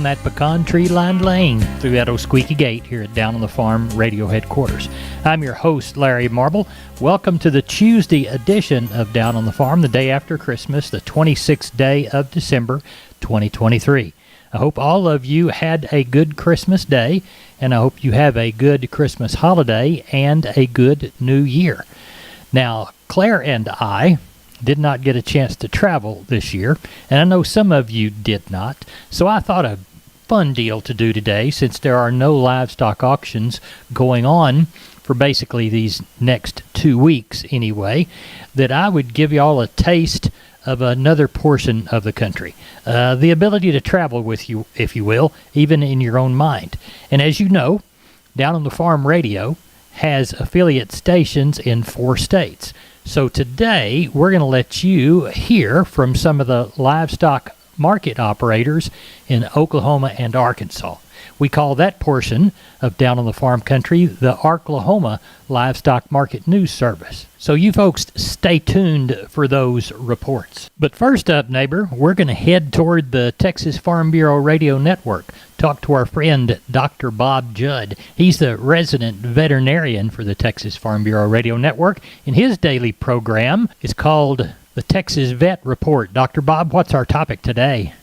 That pecan tree lined lane through that old squeaky gate here at Down on the Farm Radio Headquarters. I'm your host, Larry Marble. Welcome to the Tuesday edition of Down on the Farm, the day after Christmas, the 26th day of December, 2023. I hope all of you had a good Christmas day, and I hope you have a good Christmas holiday and a good New Year. Now, Claire and I did not get a chance to travel this year, and I know some of you did not, so I thought a fun deal to do today, since there are no livestock auctions going on for basically these next 2 weeks anyway, that I would give y'all a taste of another portion of the country. The ability to travel with you, if you will, even in your own mind. And as you know, Down on the Farm Radio has affiliate stations in 4 states. So today, we're going to let you hear from some of the livestock market operators in Oklahoma and Arkansas. We call that portion of Down on the Farm country the Arklahoma Livestock Market News Service. So you folks stay tuned for those reports. But first up, neighbor, we're going to head toward the Texas Farm Bureau Radio Network. Talk to our friend Dr. Bob Judd. He's the resident veterinarian for the Texas Farm Bureau Radio Network, and his daily program is called the Texas Vet Report. Dr. Bob, what's our topic today?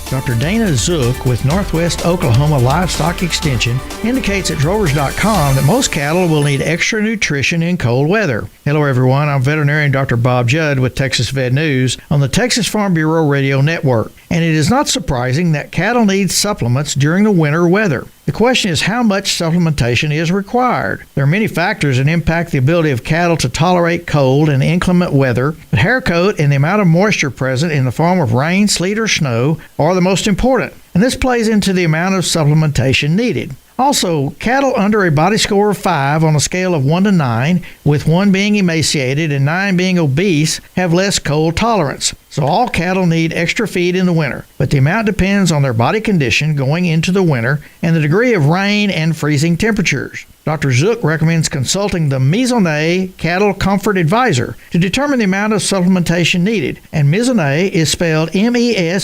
Dr. Dana Zook with Northwest Oklahoma Livestock Extension indicates at drovers.com that most cattle will need extra nutrition in cold weather. Hello everyone, I'm veterinarian Dr. Bob Judd with Texas Vet News on the Texas Farm Bureau Radio Network. And it is not surprising that cattle need supplements during the winter weather. The question is how much supplementation is required. There are many factors that impact the ability of cattle to tolerate cold and inclement weather, but hair coat and the amount of moisture present in the form of rain, sleet, or snow are the most important, and this plays into the amount of supplementation needed. Also, cattle under a body score of 5 on a scale of 1 to 9, with 1 being emaciated and 9 being obese, have less cold tolerance. So all cattle need extra feed in the winter, but the amount depends on their body condition going into the winter and the degree of rain and freezing temperatures. Dr. Zook recommends consulting the Maisonnet Cattle Comfort Advisor to determine the amount of supplementation needed, and Maisonnet is spelled M-E-S-O-N-E-T.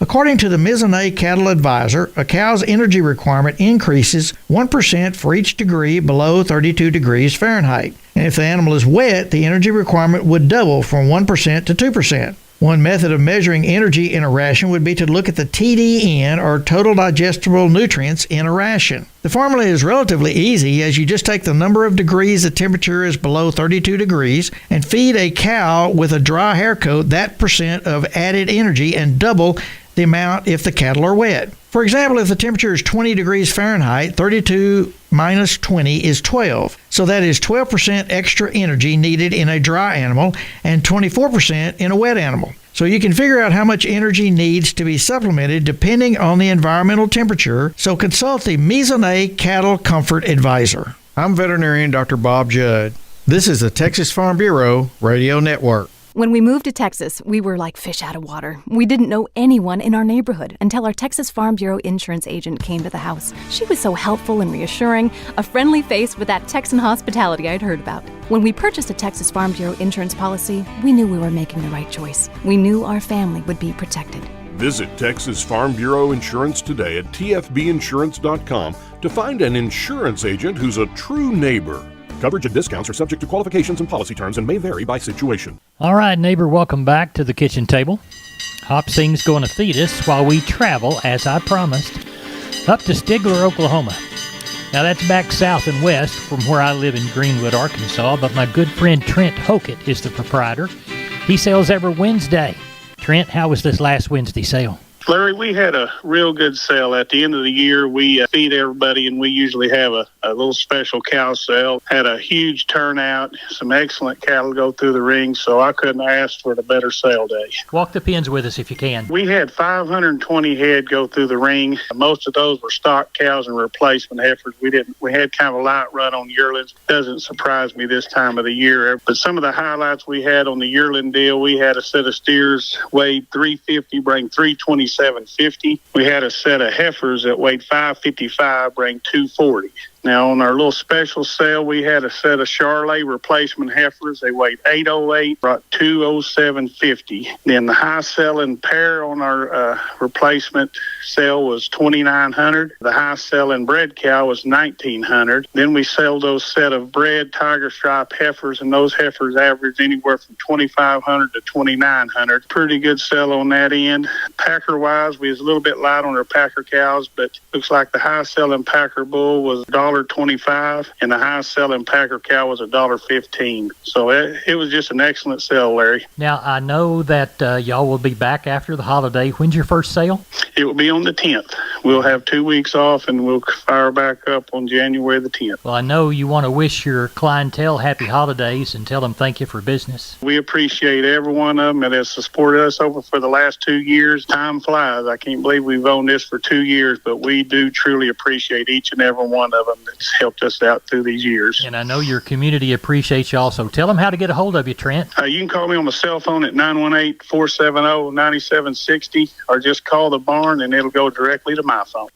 According to the Maisonnet Cattle Advisor, a cow's energy requirement increases 1% for each degree below 32 degrees Fahrenheit. And if the animal is wet, the energy requirement would double from 1% to 2%. One method of measuring energy in a ration would be to look at the TDN, or total digestible nutrients, in a ration. The formula is relatively easy, as you just take the number of degrees the temperature is below 32 degrees and feed a cow with a dry hair coat that percent of added energy and double the amount if the cattle are wet. For example, if the temperature is 20 degrees Fahrenheit, 32 minus 20 is 12. So that is 12% extra energy needed in a dry animal and 24% in a wet animal. So you can figure out how much energy needs to be supplemented depending on the environmental temperature. So consult the Maisonnet Cattle Comfort Advisor. I'm veterinarian Dr. Bob Judd. This is the Texas Farm Bureau Radio Network. When we moved to Texas, we were like fish out of water. We didn't know anyone in our neighborhood until our Texas Farm Bureau insurance agent came to the house. She was so helpful and reassuring, a friendly face with that Texan hospitality I'd heard about. When we purchased a Texas Farm Bureau insurance policy, we knew we were making the right choice. We knew our family would be protected. Visit Texas Farm Bureau Insurance today at tfbinsurance.com to find an insurance agent who's a true neighbor. Coverage and discounts are subject to qualifications and policy terms and may vary by situation. All right, neighbor, welcome back to the kitchen table. Hopsing's going to feed us while we travel, as I promised, up to Stigler, Oklahoma. Now, that's back south and west from where I live in Greenwood, Arkansas, but my good friend Trent Hokett is the proprietor. He sells every Wednesday. Trent, how was this last Wednesday sale? Larry, we had a real good sale. At the end of the year, we feed everybody, and we usually have a little special cow sale. Had a huge turnout, some excellent cattle go through the ring, so I couldn't ask for a better sale day. Walk the pens with us if you can. We had 520 head go through the ring. Most of those were stock cows and replacement heifers. We had kind of a light run on yearlings. Doesn't surprise me this time of the year. But some of the highlights we had on the yearling deal, we had a set of steers weighed 350, bring 327.50. We had a set of heifers that weighed 555, bring 240. Now, on our little special sale, we had a set of Charolais replacement heifers. They weighed 808, brought 207.50. Then the high selling pair on our replacement sale was 2,900. The high selling bred cow was 1,900. Then we sold those set of bred tiger stripe heifers, and those heifers averaged anywhere from 2,500 to 2,900. Pretty good sell on that end. Packer wise, we was a little bit light on our packer cows, but looks like the high selling packer bull was $1.25 and the high selling packer cow was $1.15. So it was just an excellent sale, Larry. Now, I know that y'all will be back after the holiday. When's your first sale? It will be on the 10th. We'll have 2 weeks off and we'll fire back up on January the 10th. Well, I know you want to wish your clientele happy holidays and tell them thank you for business. We appreciate every one of them that has supported us over for the last 2 years. Time flies. I can't believe we've owned this for 2 years, but we do truly appreciate each and every one of them that's helped us out through these years. And I know your community appreciates you also. Tell them how to get a hold of you, Trent. You can call me on my cell phone at 918-470-9760 or just call the barn and it'll go directly to my phone.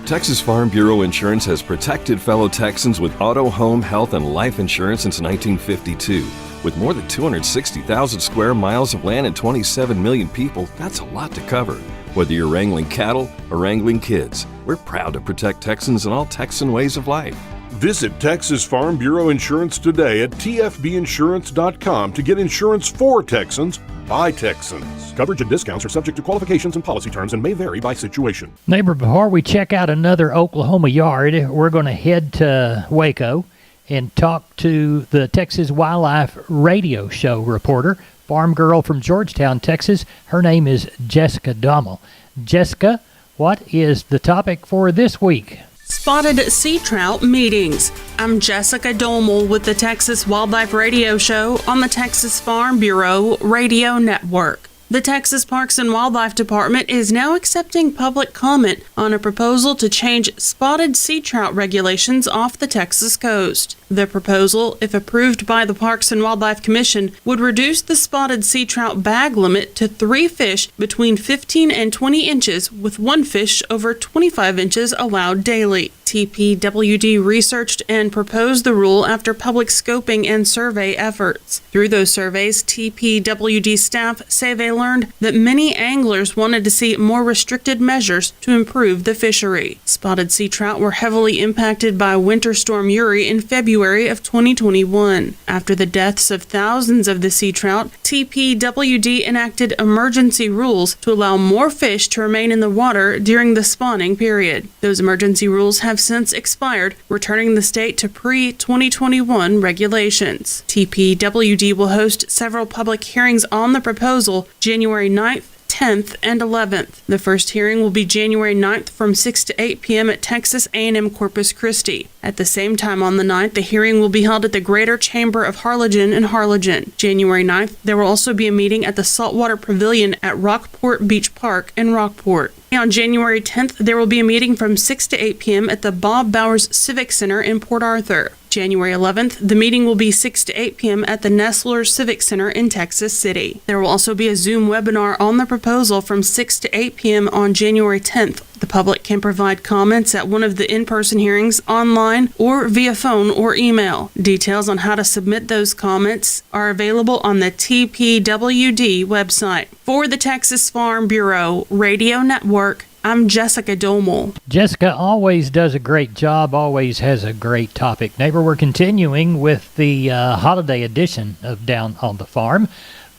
Texas Farm Bureau Insurance has protected fellow Texans with auto, home, health, and life insurance since 1952. With more than 260,000 square miles of land and 27 million people, that's a lot to cover. Whether you're wrangling cattle or wrangling kids, we're proud to protect Texans in all Texan ways of life. Visit Texas Farm Bureau Insurance today at tfbinsurance.com to get insurance for Texans by Texans. Coverage and discounts are subject to qualifications and policy terms and may vary by situation. Neighbor, before we check out another Oklahoma yard, we're going to head to Waco and talk to the Texas Wildlife Radio Show reporter, farm girl from Georgetown, Texas. Her name is Jessica Dommel. Jessica, what is the topic for this week? Spotted sea trout meetings. I'm Jessica Dommel with the Texas Wildlife Radio Show on the Texas Farm Bureau Radio Network. The Texas Parks and Wildlife Department is now accepting public comment on a proposal to change spotted sea trout regulations off the Texas coast. The proposal, if approved by the Parks and Wildlife Commission, would reduce the spotted sea trout bag limit to 3 fish between 15 and 20 inches, with 1 fish over 25 inches allowed daily. TPWD researched and proposed the rule after public scoping and survey efforts. Through those surveys, TPWD staff say they learned that many anglers wanted to see more restricted measures to improve the fishery. Spotted sea trout were heavily impacted by Winter Storm Uri in February of 2021. After the deaths of thousands of the sea trout, TPWD enacted emergency rules to allow more fish to remain in the water during the spawning period. Those emergency rules have since expired, returning the state to pre-2021 regulations. TPWD will host several public hearings on the proposal January 9th, 10th, and 11th. The first hearing will be January 9th from 6 to 8 p.m. at Texas A&M Corpus Christi. At the same time on the 9th, the hearing will be held at the Greater Chamber of Harlingen in Harlingen. January 9th, there will also be a meeting at the Saltwater Pavilion at Rockport Beach Park in Rockport. On January 10th, there will be a meeting from 6 to 8 p.m. at the Bob Bowers Civic Center in Port Arthur. January 11th, the meeting will be 6 to 8 p.m. at the Nestler Civic Center in Texas City. There will also be a Zoom webinar on the proposal from 6 to 8 p.m. on January 10th. The public can provide comments at one of the in-person hearings, online, or via phone or email. Details on how to submit those comments are available on the TPWD website. For the Texas Farm Bureau Radio Network, I'm Jessica Dommel. Jessica always does a great job, always has a great topic. Neighbor, we're continuing with the holiday edition of Down on the Farm.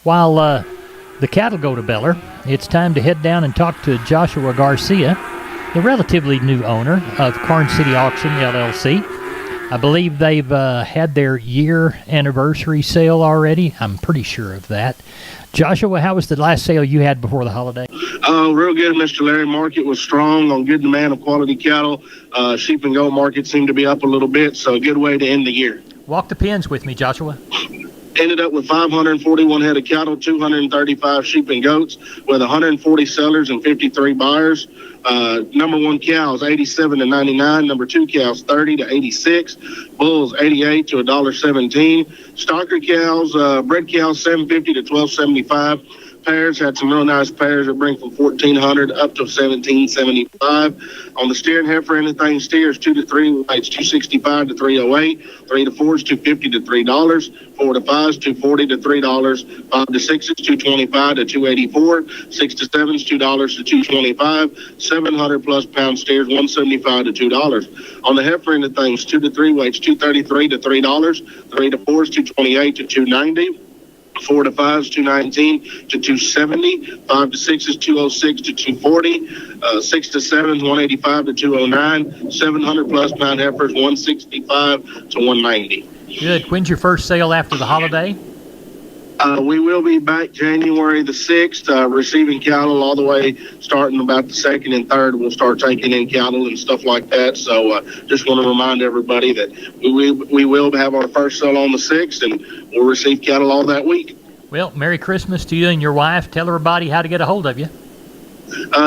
While the cattle go to Beller, it's time to head down and talk to Joshua Garcia, the relatively new owner of Karn City Auction, LLC. I believe they've had their year anniversary sale already. I'm pretty sure of that. Joshua, how was the last sale you had before the holiday? Real good, Mr. Larry. Market was strong on good demand of quality cattle. Sheep and goat market seemed to be up a little bit, so a good way to end the year. Walk the pins with me, Joshua. Ended up with 541 head of cattle, 235 sheep and goats, with 140 sellers and 53 buyers. Number one cows 87 to 99. Number two cows 30 to 86. Bulls 88 to $1.17. Stocker cows, bred cows 750 to 1275. pairs, had some real nice pairs that bring from $1,400 up to $1,775. On the steer and heifer, anything steers 2 to 3 weights $265 to $308, 3 to 4s $250 to $3, 4 to 5s $240 to $3, 5 to 6s $225 to $284, 6 to 7s $2 to $225, 700 plus pound steers $175 to $2. On the heifer end of things, 2 to 3 weights $233 to $3, 3 to 4s $228 to $290. 4 to 5s $219 to $270, 5 to 6s $206 to $240, 6 to 7s $185 to $209, 700 plus pound heifers $165 to $190. Good. When's your first sale after the holiday? We will be back January the 6th, receiving cattle all the way starting about the 2nd and 3rd. We'll start taking in cattle and stuff like that. So just want to remind everybody that we will have our first sale on the 6th, and we'll receive cattle all that week. Well, Merry Christmas to you and your wife. Tell everybody how to get a hold of you.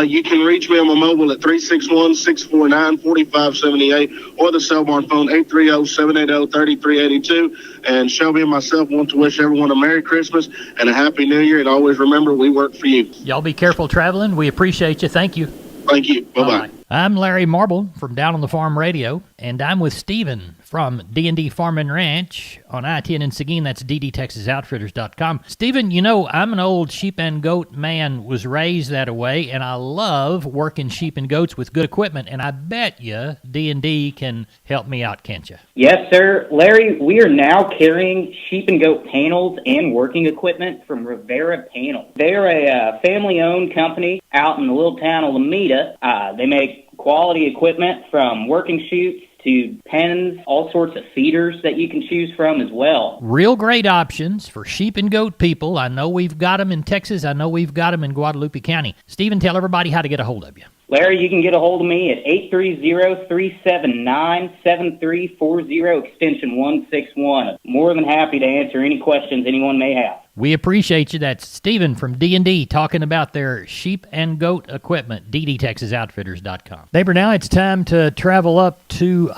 You can reach me on my mobile at 361-649-4578 or the cell barn phone 830-780-3382. And Shelby and myself want to wish everyone a Merry Christmas and a Happy New Year. And always remember, we work for you. Y'all be careful traveling. We appreciate you. Thank you. Thank you. Bye-bye. Right. I'm Larry Marble from Down on the Farm Radio, and I'm with Stephen from D&D Farm and Ranch on I-10 in Seguin. That's ddtexasoutfitters.com. Stephen, you know, I'm an old sheep and goat man, was raised that way, and I love working sheep and goats with good equipment, and I bet you D&D can help me out, can't you? Yes, sir. Larry, we are now carrying sheep and goat panels and working equipment from Rivera Panels. They're a family-owned company out in the little town of Lomita. They make quality equipment from working chutes to pens, all sorts of feeders that you can choose from as well. Real great options for sheep and goat people. I know we've got them in Texas. I know we've got them in Guadalupe County. Stephen, tell everybody how to get a hold of you. Larry, you can get a hold of me at 830-379-7340, extension 161. More than happy to answer any questions anyone may have. We appreciate you. That's Stephen from D&D talking about their sheep and goat equipment, ddtexasoutfitters.com. Neighbor, now it's time to travel up to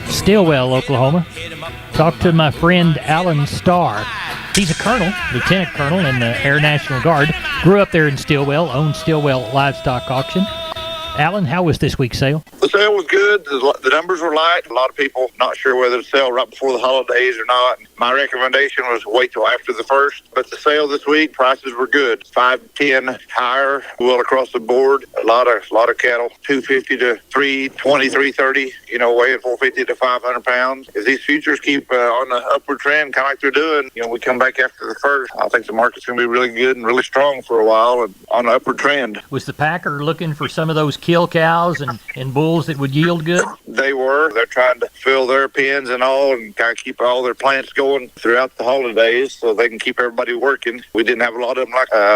Stillwell, Oklahoma. Talk to my friend Alan Starr. He's a colonel, lieutenant colonel in the Air National Guard. Grew up there in Stillwell, owned Stillwell Livestock Auction. Alan, how was this week's sale? The sale was good. The numbers were light. A lot of people not sure whether to sell right before the holidays or not. My recommendation was wait till after the 1st. But the sale this week, prices were good. 5-10 higher, well across the board. A lot of cattle, 250 to 320, 330. Weighing 450 to 500 pounds. If these futures keep on the upward trend, kind of like they're doing, we come back after the 1st. I think the market's going to be really good and really strong for a while and on an upward trend. Was the packer looking for some of those kill cows and bulls that would yield good? They were. They're trying to fill their pens and all and kind of keep all their plants going throughout the holidays so they can keep everybody working. We didn't have a lot of them,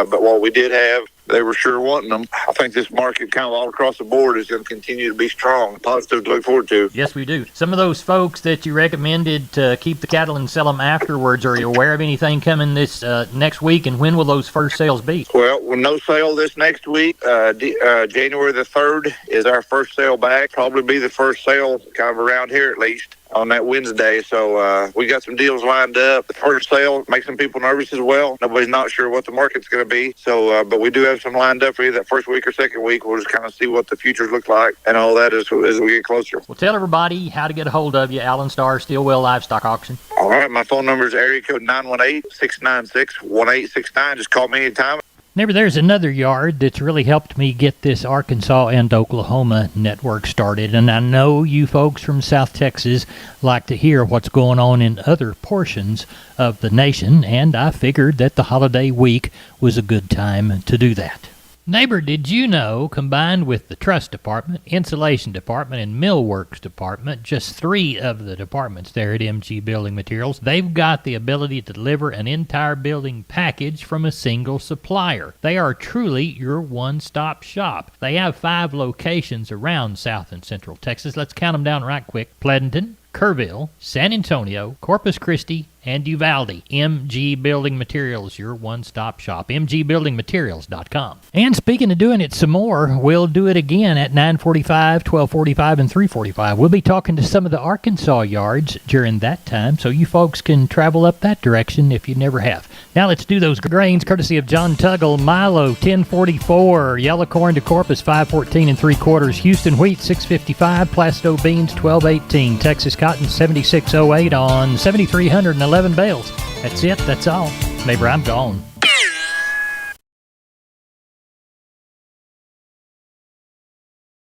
but what we did have, they were sure wanting them. I think this market kind of all across the board is going to continue to be strong. Positive to look forward to. Yes, we do. Some of those folks that you recommended to keep the cattle and sell them afterwards, are you aware of anything coming this next week, and when will those first sales be? Well, with no sale this next week, January the 3rd is our first sale back. Probably be the first sale kind of around here at least on that Wednesday. So we got some deals lined up. The first sale makes some people nervous as well. Nobody's not sure what the market's going to be. So, but we do have some lined up for you that first week or second week. We'll just kind of see what the futures look like and all that as we get closer. Well, tell everybody how to get a hold of you, Alan Starr, Stillwell Livestock Auction. All right. My phone number is area code 918-696-1869. Just call me anytime. Neighbor, there's another yard that's really helped me get this Arkansas and Oklahoma network started, and I know you folks from South Texas like to hear what's going on in other portions of the nation, and I figured that the holiday week was a good time to do that. Neighbor, did you know, combined with the truss department, insulation department, and millworks department, just 3 of the departments there at MG Building Materials, they've got the ability to deliver an entire building package from a single supplier. They are truly your one-stop shop. They have 5 locations around South and Central Texas. Let's count them down right quick. Pleasanton, Kerrville, San Antonio, Corpus Christi, and Uvalde. MG Building Materials, your one-stop shop. MGBuildingMaterials.com. And speaking of doing it some more, we'll do it again at 9:45, 12:45, and 3:45. We'll be talking to some of the Arkansas yards during that time, so you folks can travel up that direction if you never have. Now let's do those grains, courtesy of John Tuggle. Milo, 1044. Yellow corn to Corpus, 514 3/4. Houston wheat, 655. Plasto beans, 1218. Texas cotton, 7608 on 7,311 bales. That's it. That's all. Neighbor, I'm gone.